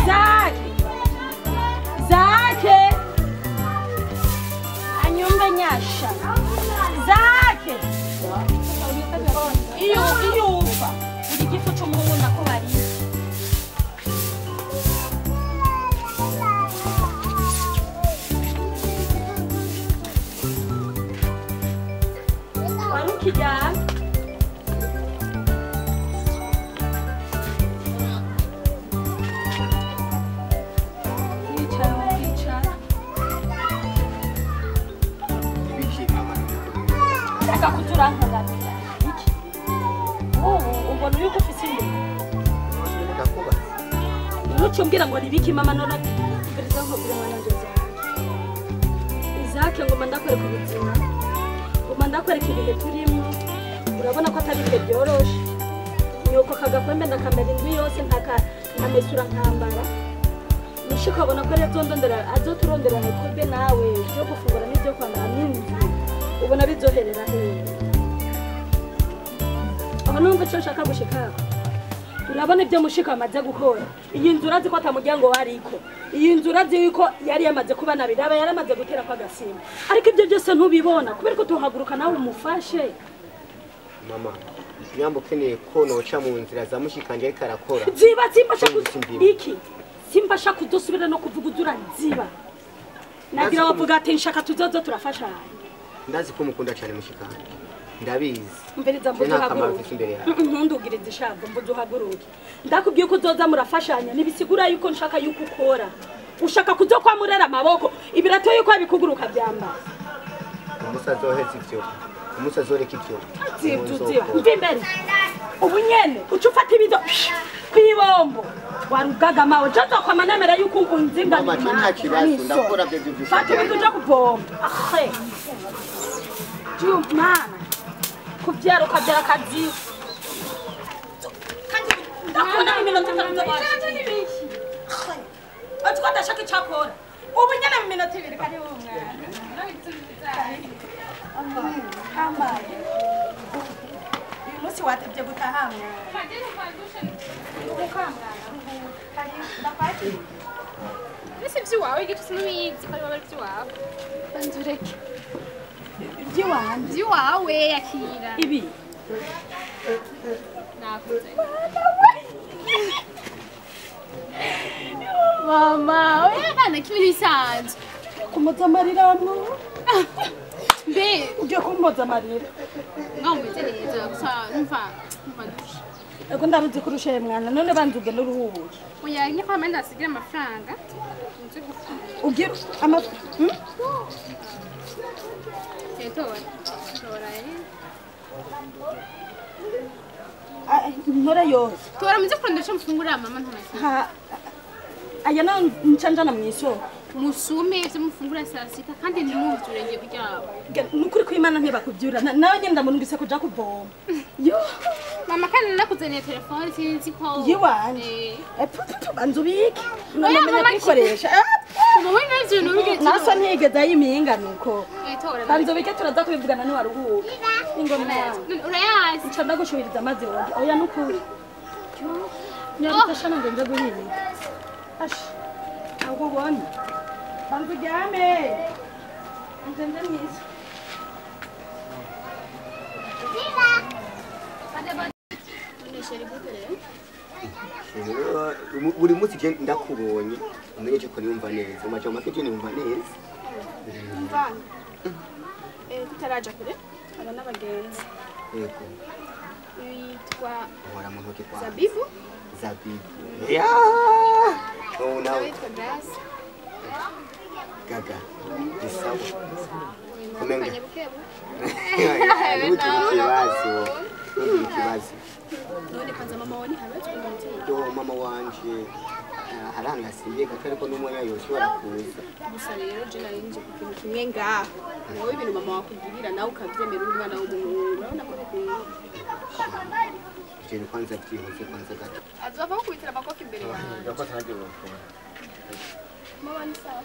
Zake. Zake. Anyumbe nyasha. Zake. Iyo ufa. Igifu cy'umuhungu nako bari. Kijana Reka kuturangaganira iki ubona yuko ufite nucumbwira ngo nibiki mama none pereza ngo bire mwana njoza Izake ngo mandakore ku buzima ndakwereka ibihe turimo urabona ko atari ibihe byoroshe nyoko kagakwembe ndakamera indwi yose ntamesura nkambara nisho kabona ko rero ndondera azoturondera nikobe nawe byo gufungura n'ibyo kwambara n'inzu ubona bizoherera hehe aho numva cyo nshaka gushika urabona ibyo mushika amaze gukora iyi nzu urazi ko atamuryango wariko iyi nzu urazi yuko yari yamaze kuba nabiraba yaramaze gutera kwa gasima ariko ibyo byose ntubibona kubera ko tuhaguruka nawe umufashe mama nyambo keneye ko noca mu nzira za mushikanje ariko arakora ziba simbasha iki simbasha kudusubira no kuvuga uduranziba nagira wavuga ati nshaka tuzozo turafashanya ndazi ko mukunda cyane mushikanje ndabizi mberiza mbuduhaguruke ntundugirize ishago mbuduhaguruke ndakubwiye ko uzoza murafashanya nibisigura yuko nshaka yuko ukora ushaka kuzo kwa murera amaboko ibirato yuko abikuguruka byamba umusazo ohetse ivyo umusazo reka ivyo mvimbere ubunyene ucufata ibido kwibombo warugaga mawe jaza kwa manemera yuko unzinga mama nta kibazo ndakora byo byo fata ibido cyo kuvomba ahe Jumana kubyara ukabyara akazi kandi ndakunda iminota 5 waje n'ibiki atwa ndashaka icyakora ubu nyene mu minota 2 kari wo mwana uyu munsi watebye gutahamwe ese by'iwawe igiti sinubizi ko ari by'iwawe banzureke by'iwawe yakira ibi nakuze mama oya bana kibiri bisanzwe kumuza amarira amwe mbe uje kumuza amarira ngameze neza gusa numva dusha ego ndaruzi kurusha mwana none banzuge n'uruhubu oya nyako amenda asigira amafaranga ugira Nora yose. Tora muze kurondesha mfungura mama ntana. Ha. Aya na nchanjana mwiso. Musume ivyo mufungura saa sita kandi ntimuvurenge kuryabo. Nukuri kwimana ntibakubyura. Nawe nyenda munungise kuja kuvoma. Yo. Mama kandi nakuzaniye telefone sinzi ko. Yiwanje. Banzubiki. Namenye kwikoresha. Wowe navyo nurige. Naso ntigeza yiminga nuko. Tora. Banzubike turaza kubivugana ni waruhuka. Ingomera. Urayazi. Ncanda gushuhiriza amazi wanje. Oya nukuri. Nyarutashana ngo nze guhiga. Ash. Aho ubona. Banzujyame. Nzenze mwiza. buri munsi je ndakubonye umenye cyo kuri umva neza umaje make je numva neza mvana tutaraja kure aba n'abagenzi yego yitwa wala mu ntoki kwa Zabibu ya oh now yitwa Grace gaga isawa kumenga bukebu ikibazo none kwanza mama wani habatse kumutera yo mama wanje haranga yasimbiye gatari ko n'umwanya yoshobora kuza gusa rero je nari nje kukintu kimwe ngaha wowe ibintu mama wakugirira nawe ukavyemera umwana w'umuhungu urabona ko bikwiye je kwanza byihuse kwanza gato azova kukwitira amakofi imbere yawe yako tanje bakora mama ni sawa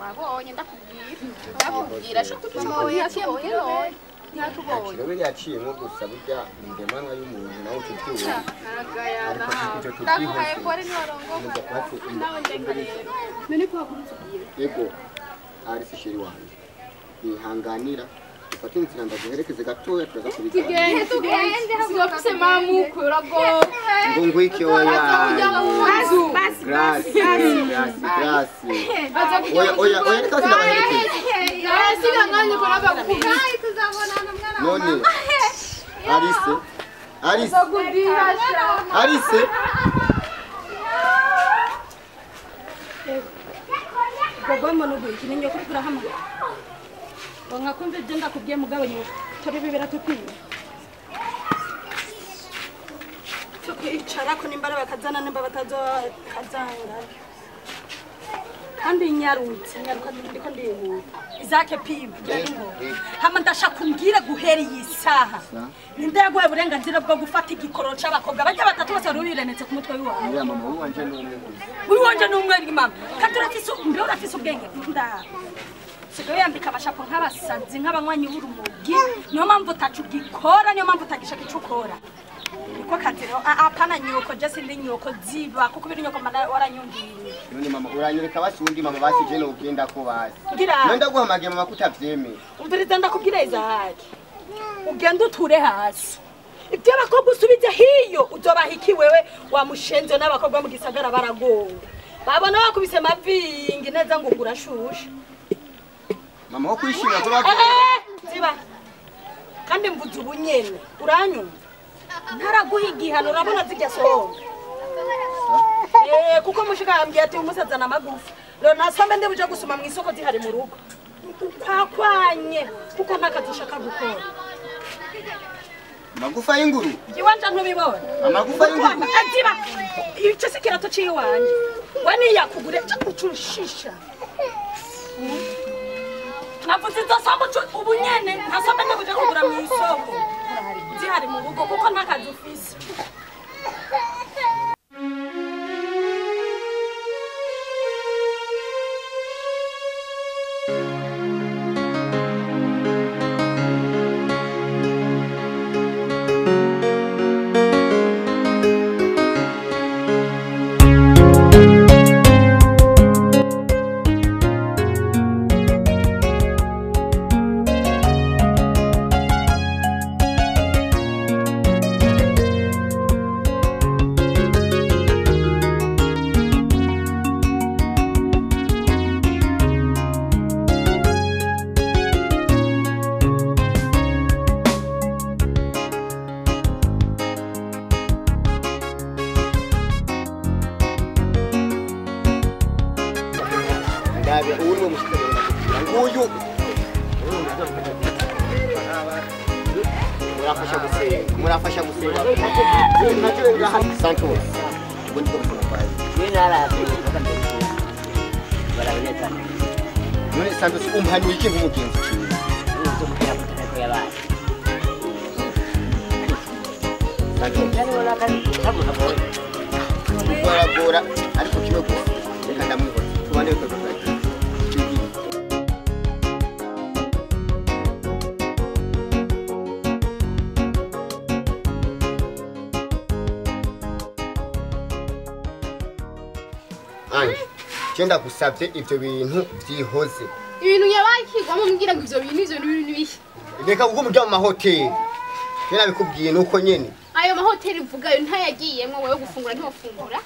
wabonye ndakubwira sho kutuma yakubonye none Nakubonye. Rero yaciyemo gusa burya indemanwa y'umuntu nawe utubyuye. Aragayana hawe. Ndakuhaye kore ntiwarongoka. Nawe ndenga rero. None ko hakurutsugiye. Yego. Ari se sheri wanjye. Bihanganira. Ufate inzira ndaguherekeze gatoya turaza kubigana. Tugende sinopse mamu kurago. Ngo ngwiki oya. Basi. Oya reka sindabaherekeze. Sina nganye kuraba kukai tuzabonana mwana. None. Arise. Gogo monugo ikinenyo kuri hama. Wanga kumve jenda kubye mugabo nyo. Tore bibera tukwiye. Tukicara ko nimbara bakazana nimba batazo kazanga. Kandi nyarutse ndiko ndihuta. Izake pivu yaringo. Hama ndashaka kumbwira guhera iyi saha. Ninde yaguye uburenganzira bwo gufata igikoro c'abakobwa bajya batatu bose rubirenetse ku mutwe wiwawe. Ya mama wanje n'umwe. Uri wanje n'umwe mama. Kandi urafise ubwenge nda. Sigo yambika abashapo nk'abasazi nk'abanywanyi b'urumogi. Niyo mpamvu utacugikora niyo mpamvu utagishaka icukora. Niko katero apana nyoko just ndi nyoko ziba kuko biri nyoko waranyumvira. None mama uranyereka basundi mama basije no ugenda ko basi. Nenda guhamage mama kutavyeme. Umviriza ndakubwira izahaki. Ugenda uture hasi. Ibyo abakobwa usubize hiyo uzobahiki wewe wamushenze n'abakobwa mu gisagara baragonga. Babona bakubise mavingi neza ngo urashusha. Mama wo kwishimira ko bavuye. Ziba. Kandi mvuze ubunyene uranyumva. Ntaraguhigihano urabona zijya songa. Kuko mushikambye ati umusazana amagufa. Rero nasombe ndebuje gusuma mu isoko zihari mu rugo. Kwakwanye kuko ntakadushaka gukora. Magufa y'inguru. Iwanja ntubibona. Amagufa y'inguru. Ziba. Ico sikirato ciwanje. Wani yakugure cyo kucushisha. Navuze zasamba ubunyene nasombe ndebuje kugura mu isoko. Zihari mu rugo kuko ntakazi ufise. Murafasha gusenga. Santos. Ubundi ko murabaye. None Santos umhani iki nk'umugenzi cyiwe. Baragora ariko kiwe ko reka ndamwibona. Tubane ko Chenda gusabye ivyo bintu byihoze. Ibintu yabakigwamo mbwira ngo ivyo bintu bihi. Reka kuko mujya mu mahoteli. Kera bikubwiye nuko nyene. Ayo mahoteli mvugayo ntayagiyemwe wewe gufungura ntiwofungura.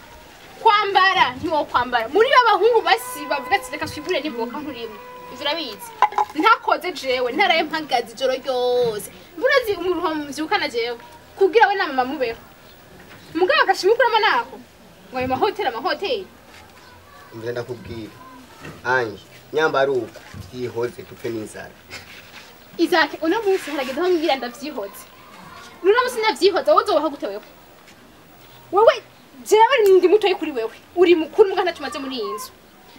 Kwambara ntiwokwambara. Muri babahungu basi bavuga ati reka twigure niboka nkurimo. Ivyo urabizi. Ntakoze jewe ntaraye mpagaze ijoro ryose. Mburazi umuntu mvyukana jewe. Kugira we na mama mubeho. Mugabo gashimukurama nako. Ngo ayo mahoteli. Mbere ndakubwira. Anje nyambara uko byihoze tupfe n'inzara. Izake una munsi harageze aho mbwira ndavyihoze. Nuna munsi navyihoze wozobaho guteweho. Wewe jewe ndi mutoye kuri wewe. Uri mukuru mugana tumaze muri inzu.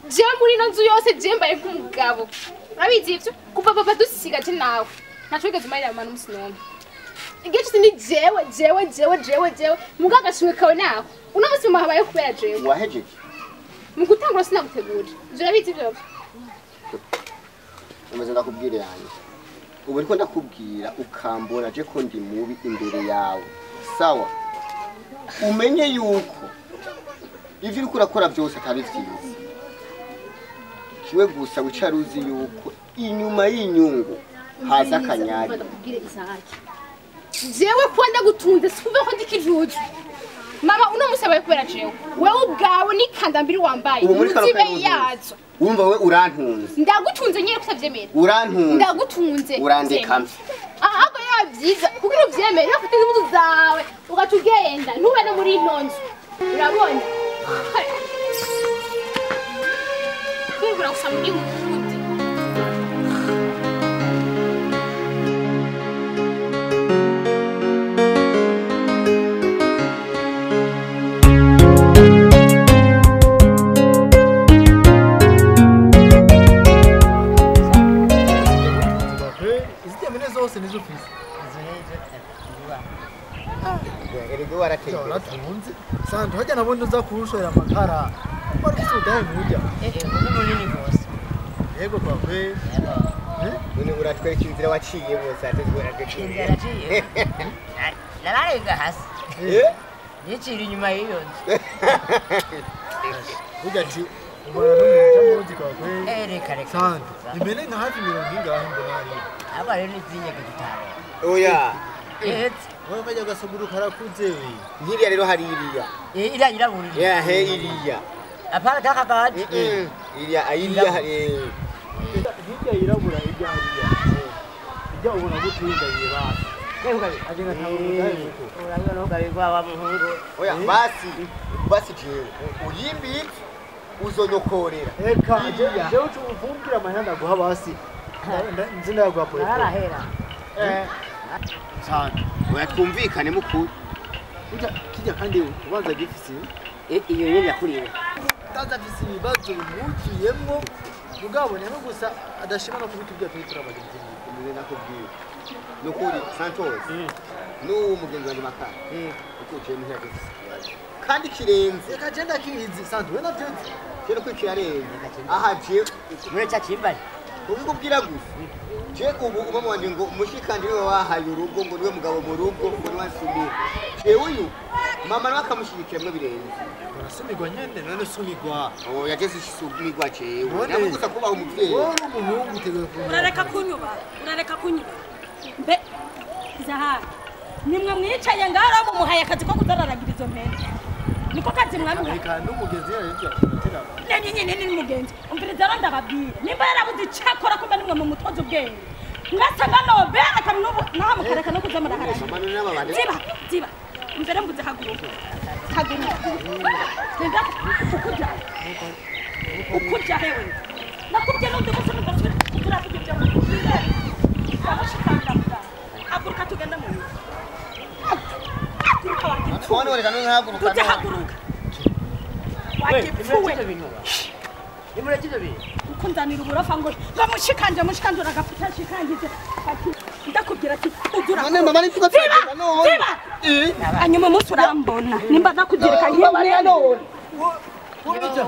Jewe muri no nzu yose jembaye nk'umugabo. Urabizi ivyo? Kuva papa dusigaje nawe. Ntacwigeze marira amana umunsi nomwe. Igihe cyose ni jewe. Mugaga shimwe kawe naho. Una munsi muhabaye kubera jewe. Wahejeje. Mugutangura sinagutegura. Urabizi ivyo? Umeze ndakubwira yanjye. ubu ariko ndakubwira ukambona je ko ndi mubi imbere yawe sawa umenye yuko ivyo uriko urakora byose atari vyiza kiwe gusa wicaruzi yuko inyuma y'inyungu haza akanyari jewe kuba ndagutunze sikuve ko ndikijuju mama uno musabaye kubera jewe wewe ubwawe nikandambiri wambaye uzibe yazo wumva we urantunze ndagutunze nyere kusavyemera urantunze ndagutunze urandeka ahubwo yabyiza kugira uvyemere ufite impuzu zawe ugatugenda ntube no muri intonzo urabona kwibura gusa muri mukundi Santo hajya nabundi uza kurushora amakara wari usudaye mujya uri munini rwose yego kwawe none uratwereka inzira waciye bose inzira yaciye nararenga hasi yicira inyuma y'iyo nzu burya ati ubona n'umuntu muzi kwawe reka reka Santo imene nka hafi 70 ngaho mbona ari aba rero n'izinyega gitaro oya wowe kajya gasuguru karakuze nkiriya rero hari iriya iriya iraburiye he iriya apana takakaje iriya hirya yirabura hirya hariya hirya ubona gutinda yibasi ajenga taburugaye muko urabona ugabirwa wa muhungu oya basi jewe uyimbi uzonyokorera eka jewe uvumbira amahanda guha basi nzi ndagwa pole arahera Santo oya twumvikane mukuru burya kijya kandi ubanza gifisi iyo yari yakuriwe taza gifisi ibibazo bimukiyemo mugabone no gusa adashima no kubitubwira turi turabagenzi niwe nakubwiye nukuri Santos n'uwo mugenzi wanjye makara uko je mu hyaje kandi kirenze reka genda kizi Santo we navyo je no kwikira renze aha je muri cya kimbari ubikubwira gusa je ubu umama wanje ngo umushikanje niwe wahaye urugo ngo niwe mugabo mu rugo ngo niwe nsumira je uyu mama nawe akamushigikira mwe birenze urasumirwa nyene none sumirwa oya je sisumirwa jewe nabo gusa kubaho umuvyeyi wowe umuhungu uteguye urareka kunyuba mbe zahari nimwe mwicaye ngara mumuhaye akazi ko kuzararagira izo mpene niko kazi mwamuhaye reka n'umugezi yaje atera nyine ni mugenzi umviriza randa babwire nimba yarabuze cyakora kumbe nimwe mu mutwazo ubwenge ngasanga nobera kanubu naha mukareka no kuzamara harashye ziba imbere mbuze haguruka genda ukujya hewe nakubye n'undi musi n'udasubira turafite haguruka tugenda mu nzu twone reka no haguruka tujya haguruka wagipfuwe nimureke ibyo bintu ukunzanira uburofa ngo mushikanje uragafuta shikangije ndakubwira ati udura none mama ni tugatsinda none anyuma umunsi urambona nimba ndakugereka nk'iyo none kubita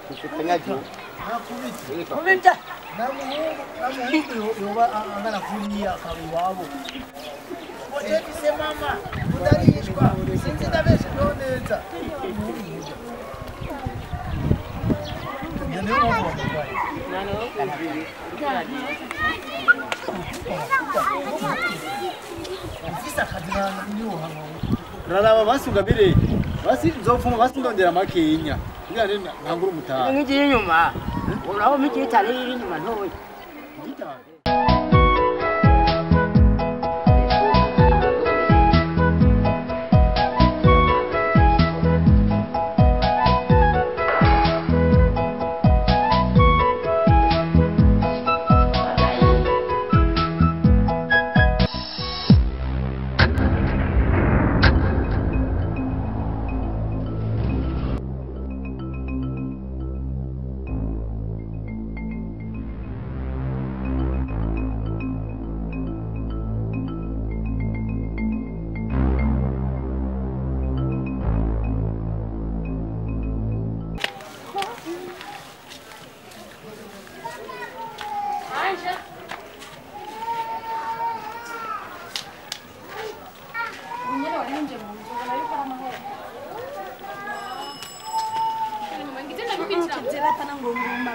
kufanyaje kubita namuhungu yoba angana kuriya akabi wabo Ojefise mama udarishwa sinzi ndabeshe noneza Nene mama mbaye Ufisa kadina niyo hano Raraba basungabire basi nzofuma basi ndondera makenya kugira ntangura umutaha ngiye inyuma uraho miki itari iri inyuma ntoya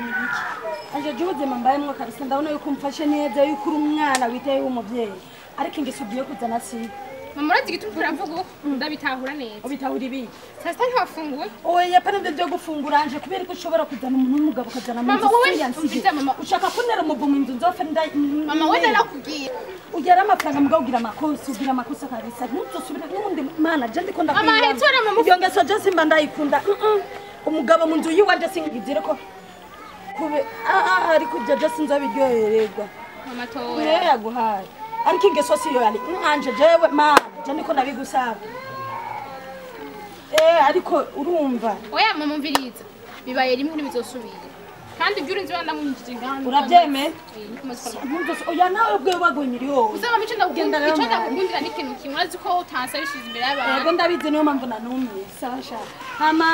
mama iki anje ubuzima mbayemwo kabisa ndabona yuko umfashe neza yuko uri umwana witeye w'umuvyeyi ariko ingeso ugiye kuzana si mama urazi igitubwira mvugo ndabitahura neza ubitahura ibi sasa ntiwafunguwe oya pana byo gufungura anje kubera ko ushobora kuzana umuntu w'umugabo kazana mu mama wowe umvise mama ushaka kunera umuvumo inzu nzofe nda mama wowe narakubwira ugera amafaranga mugabo ugira amakosa kabisa ntuzosubira n'undi mana je ndiko ndakunda mama hitora mama iyo ngeso je simba ndayikunda umugabo mu nzu yiwanje singizire ko kube ariko je je sinzabiryohererwa mama toya yaguhaye ariko ingeso siyo yali anje jewe mana je ndiko ndabigusaba ariko urumva oya mama mviriza bibaye rimwe ntibizosubira kandi ibyo urinzi wanda mwinjije ngahandi urabyeme oya nawe ubwe bagwenyiri yo uzaba mico ndakugenda ico ndakugundira n'ikintu kimwe urazi ko utansabishije imbere y'abantu yego ndabizi niyo mpamvu nanumye sasha hama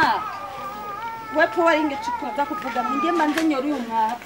wepo waringe chikwaza kuvugana ndiye manje nyori uyu mwaka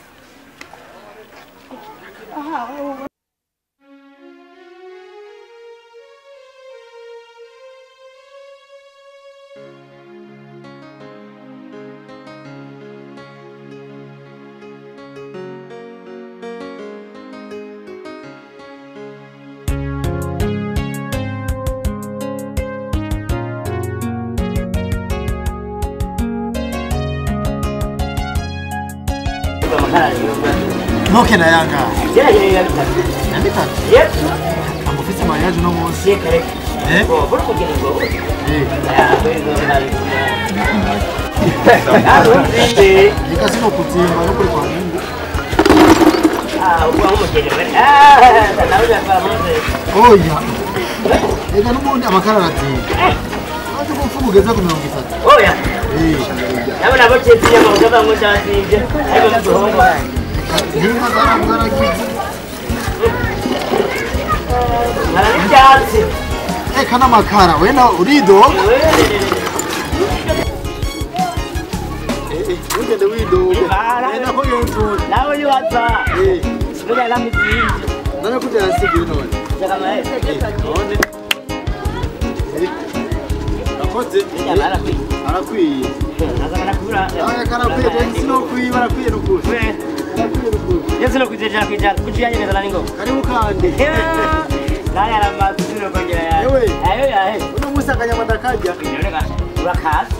Moke na Yanga. Yeah. Nandita. Yep. Amufise mariage no munsi. Yeah, correct. Oh, bora kugenda ngo. Ikasino kutimba no kuri kwa Mungu. Uwa umugeni we. Nawuja kwa Mungu. Oya. Ega n'ubundi amakara arati. Ati kufuga ugeza ku 30. Oya. Nabona bocetse nyama ugaba ngo ndazinje. Ariko muduhomba. Ninga zaragize. Naracyatsi. Kana makara wena urido. Ugende wido. Wena ko yonto. Nawe ni waza. Sibira la mutindi. Nana kutera sigiri none. Saka mae. None. Akoze. Arakwiye. Nazana kubura. Aya karakwiye sino kwiba arakwiye nukuri. Yesu no kujeja kujyanye neza ningo. Karibu kandi. Naya ramaturo kongera ya. Yewe. Ayo ya. Uno musaka nyamanda kajya. Nyoreka. Urakaza.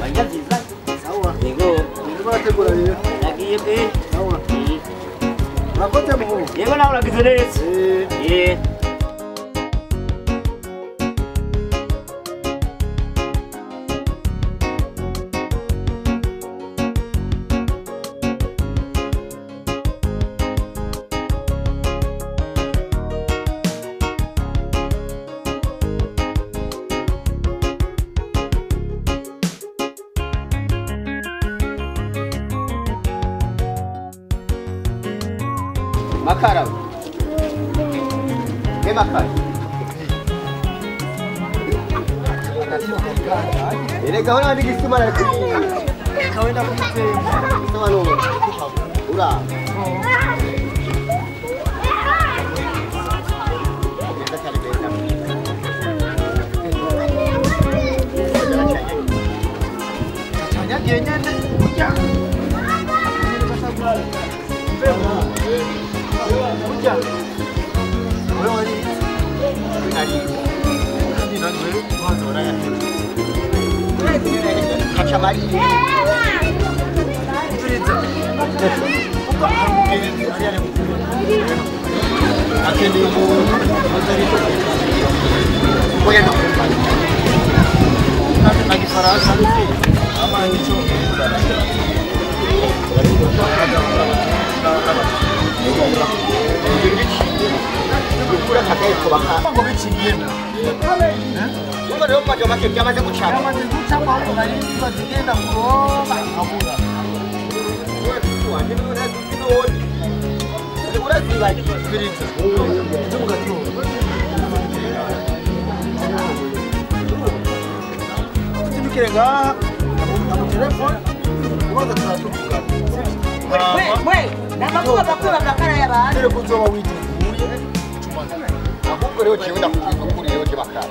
Wajya ziza. Sawa. Yego. Niba ategura rero. Nagiye pe. Sawa. Urakoze mu. Yego nawe uragize neza. Eh. Makara. Makara. Ini kau nak pergi semua lagi. Kau nak pergi Semua lu. Ura. Kita cari benda. Kacanya dia nya hujan. Hujan. Wewe ni Nani? nani wewe? Mwanzo raya. Kacamari. Akende mu mazari. Ngoja ndo. Lagi farasa ama nicho. Ukura kakaye kubaka. Ngo biciyemo. Ngo rero majo make byamaze gucana. Amaze gucamo aho bari bazigenda kuroba abura. Kirenga na telefone ubaza turatuka. We, namakuba bakura bakara y'abantu. Rero kuzoba witeguye cumana. Ahubwo rero jewe ndakukuri rero je bakara.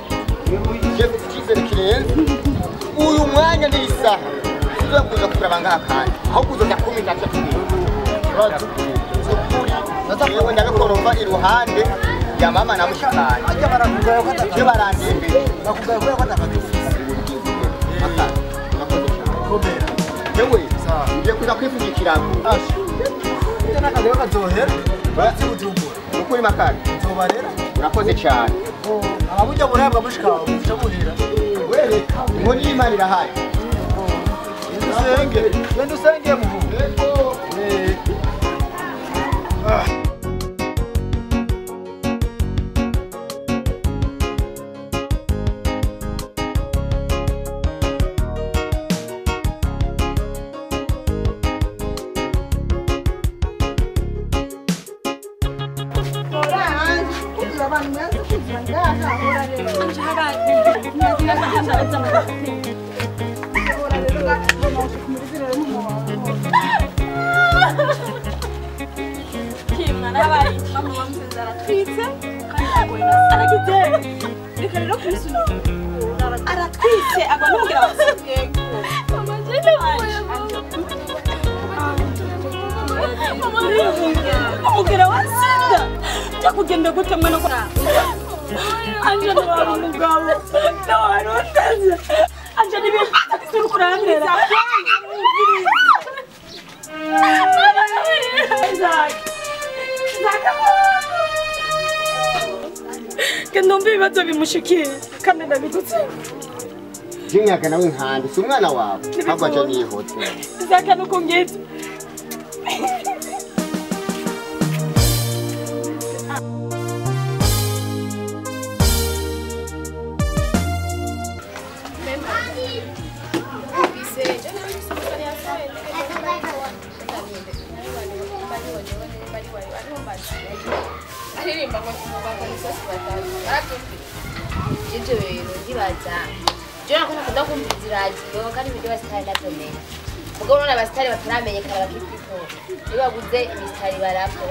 Je cyizere kirenze. Uyu mwanya ni isaha. uzokuza kuraba ngaha kandi ahubwo uzojya kumenya ati yewe ndabikorova iruhande ya mama na mushikani ajya barakugaye ko je barandembeye bakugaye ko atakadufise komera yewe ngiye kuza kwifungikirago ite nakazi kazohera bati bujumbura ukuri makari nzobarera urakoze cyane abujya murabwa mushikawe muca muhira wereka inkoni y'Imana irahari usenge genda usenge mu umugera wa sida cyo kugenda gute mwana ko anje n'abari umugabo n'abari utaze anje n'ibifata kisuru kurandera kendombe bibazo bimushikiye kandi ndabigutse jinyaga nawe nkandi si umwana wawe ntabwo aje nihote zaka nuko ngeze Ibyo rero ndibaza Jona ko nakunda kumviriza iradiyo kandi ibyo basitari ndatomenya ubwo none abasitari bataramenyekana bakifiko iyo baguze imisitari barapro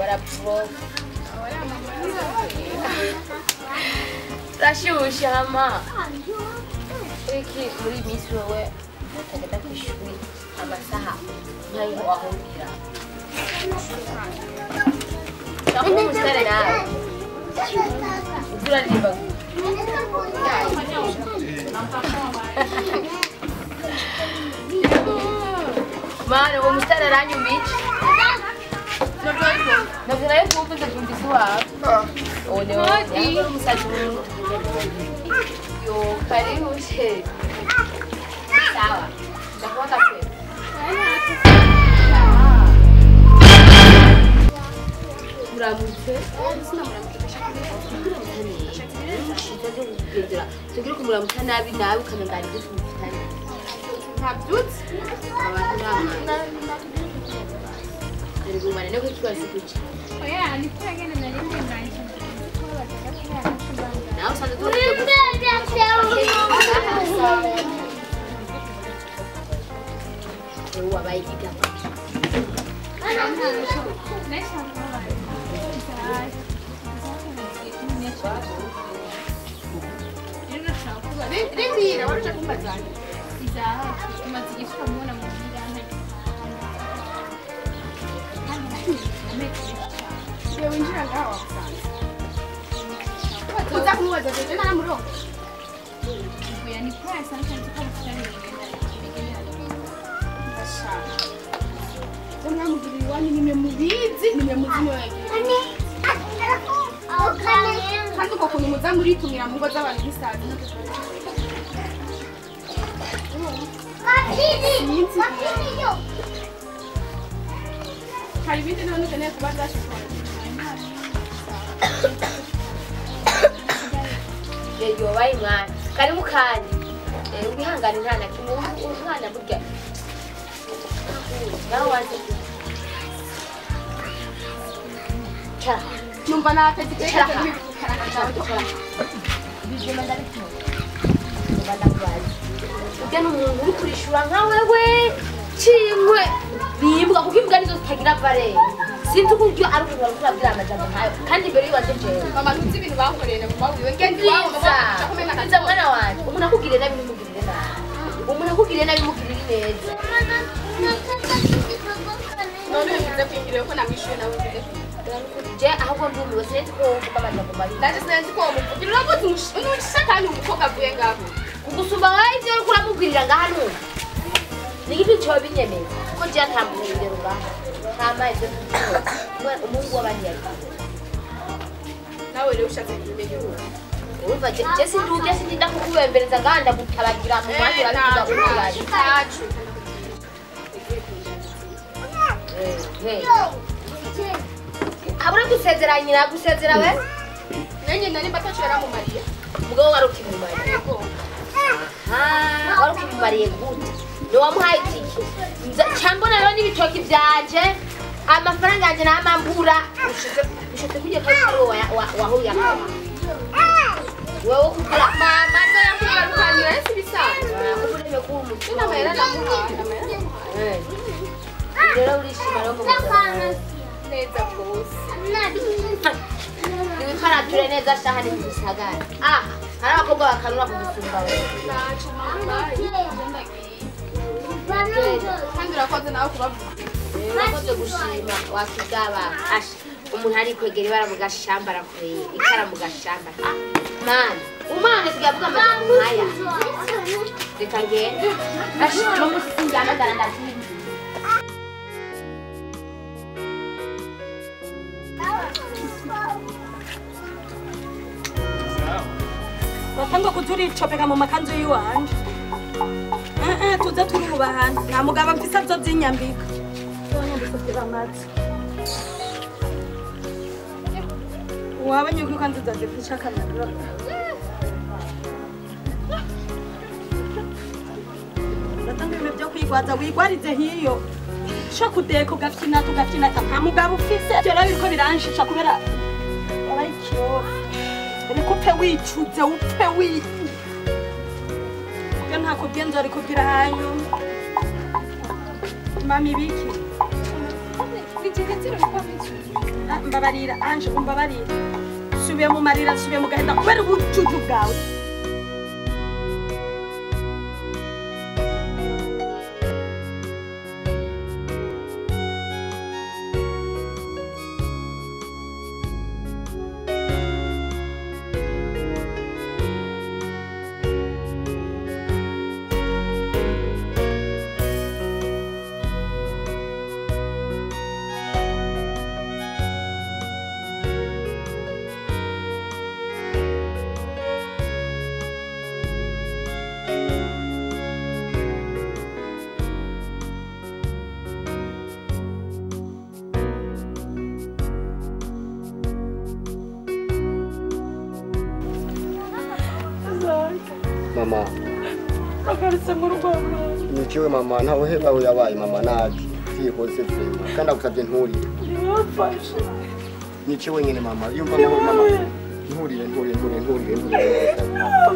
rashusha hama iki muri misi wowe utagenda ku ishuri amasaha nkayo wahungira cyangwa umusitari nawe uzuraririmba Mano, vamos estar aranyumite. Não vai eu vou fazer um visual. Olha, vamos fazer eu carinho você. Sawa. Já conta aqui. Muramutse. Tugira kumuramutsa nabi nawe ukamengana ibyo tumufitanye. Ntabyutse abantu ari gumana no kwitwaza kuki oya ni kwagenda na rimwe nganje nawe usanga tu wabaye igama Rindira, waje kumbazana. Izaha, tumaze igifuka mubona mu ngirane. Iyo winjira ngaho wasanze. Kuza kumubaza jeje nta murongo. Oya ni kwa sanka ntuko mufitanye ibigenda. Basha. Zomwe mugirira iwanyu nimwe mubizi, nimwe muzimo yagiye. Kandi uko kuntu muza muritumira mu ngo z'abantu bisazi hari ibindi none ukeneye kuba byashishwa yeyo wabaye mwana kari mukanya ubihangane nta na kimwe umwana burya nawe waje numva nakati kera ujya n'umuntu uri kurishura nka wewe cinkwe bimbwa kuko imbwa nizo zitagira vare sinzi uburyo ari umuntu barabwira amajambo nkayo kandi imbere yibaze jewe mama ntuzi ibintu bakoreye mu babuye ngende iza mwana wanje umuntu akugirira nabi n'umugirire nabi umuntu akugirira nabi n'umugirire neza. none bivuze kwigire ko namwishuye nawe bivuze Je ahubwo ndumiwe sinzi ko uvuga amajambo mabi. ndaje sinzi ko umuvugira uramuzi unucisha kandi umukobwa avuye ngaho Kugusumba wawe ivyo uriko uramubwirira ngaha none. Ni igiti cyo binyemeza. Ko je ntambuye indero ngaha. Ntama ivyo tuvuga. Umungu w'abanyarwanda. nawe rero ushatse kumenya uwo Urumva je sinduge sindinda kukubembereza ngaha ndagutabagira mu mwanya urabivuga urubari. tacu Abura gusezeranyira gusezera we? nanjye nari mbatashira mu Mariya Mugabo warukimumariye. Warukimumariye gute? Ni wamuhaye itike. Cyambona rero n'ibitoki byanje amafaranga yanje n'amambura ushitse kujya kandi wahuye akaba. Wewe kukala mama ndo yakugarukanira ese bisanzwe kubuleme ku umutima. ina mahera namuhana Rero urishima rero mu neza rwose Niwikarature neza shahani mu gisagara. Hari abakobwa bakanura kugusumba wewe. tacu mama kandi urakoze nawe kubavuga Urakoze gushima wakigaba. Umuntu ari kwegera ibara mu gashamba arakureye. Ikara mu gashamba. Man, umwana sigavuga amajambo nkaya. Reka ngende. No musinjana ndarandazi. batanga kuturichopeka mu makanzu yiwanje tuze turubahana nta mugabo mfise byo byinyambika tonyambika amazi wabanye ko kandi uzazifisha kamera batanga ibintu byo kwigwaza wigwarize hiyo sho kudeko gafina tugafina nta mugabo ufise byo rero biriko biranshisha kubera abayikiyo Riko upfe wicuze upfe wi. Yo ntako byenzo ariko bwira hanyu. Mami biki. Nigenzero kwa mwizu Mbabarira anje umbabarira. Subiye mu marira subiye mu gahenda kubera ubucucu bwawe. Mama, Agarutse mu rugo. nikiwe mama ntawe hebawe yabaye mama nabi. Tihose vrema. Kandi agusabye nturire. Yafashe. Nikiwe nyene mama. Yumva mama. Nturire.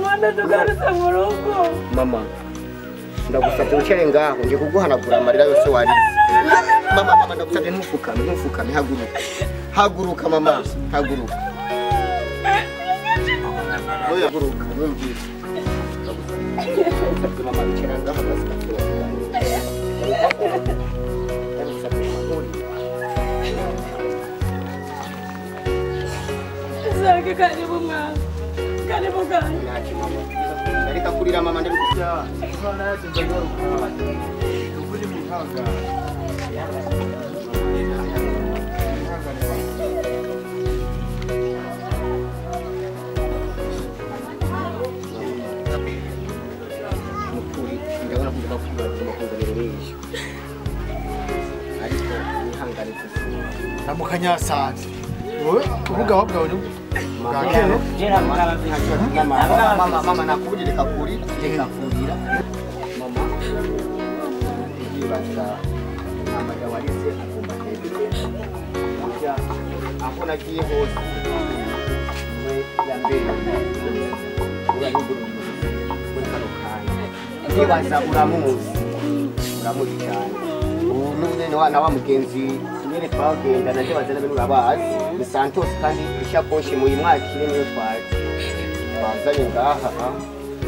Mwana tugarutse mu rugo. Mama. Ndagusabye ucere ngaho ngiye kuguhanagura amarira yose warize. Mama ndagusabye ntufukame haguruka mama haguruka. Oya haguruka numvise. Mama bicara ngaho basigaye. Zake karibu mwana. Karibu gani? Reka kurira mama ndabikuja. Umwana yaje ndagaruka. Ukuri mu ntanga. Namukanyasanje. Wowe ubugabo bwawe ni Mama nakubuje reka kurira. Mama yibaza amajya warize agomba kwegera. Burya aho nagiye hose we yambere urahindura muri kano kanya. Yibaza uramuzi cyane. N'umwe wa mugenzi nyene twagenda naje bazana bino urabazi ni Santos kandi ishakoshi mu imwakire niyo twari bazanye ngaha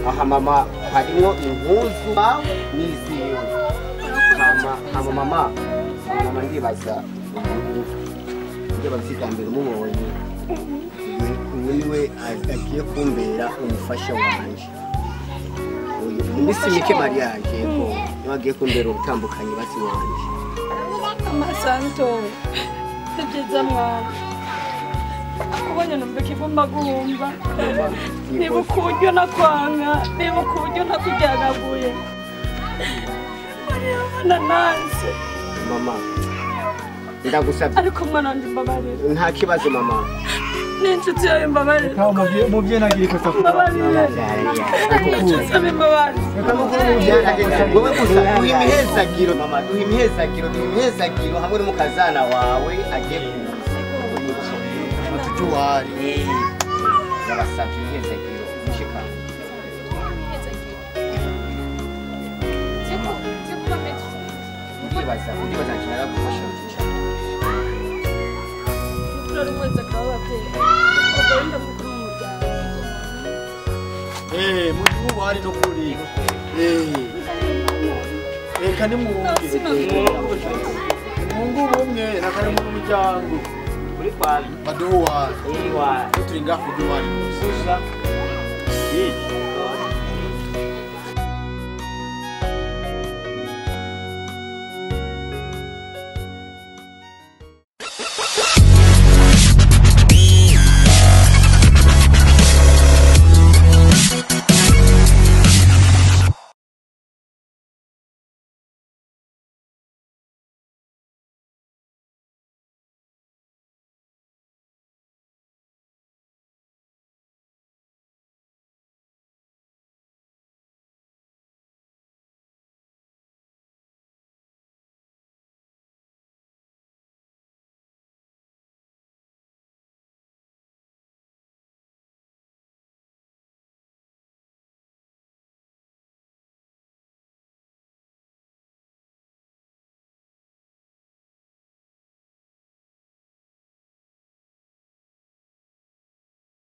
aha mama harimo impuzu n'iziwe mama ndibaza bya mbere umubonye niwe agiye kumbera umufasha wanje mbisi mike mariage ko bagiye kumbera ubutambukanye basi wanje amasanto tebyiza mwana akubonye numva kivumba guhumba niba ukuryo nakwanga niba ukuryo nakujyagaguye mariya nanase mama ndagusabye ariko mwana wanjye mbabarira nta kibazo mama n'inshuti yawe mbabarira umubyeyi nagira ikosa mbabarira nsaba imbabazi wowe gusa duha imihezagiro mama duha imihezagiro hamwe n'umukazana wawe agiye kuza tujuwari ndabasabye imihezagiro mushika ndibaza nkinara gufasha mujuwari no kuri reka ni mwunge mungu bumwe nakari mu muryango kuri kwani baduwari iwa turi ngaho kujuwari susa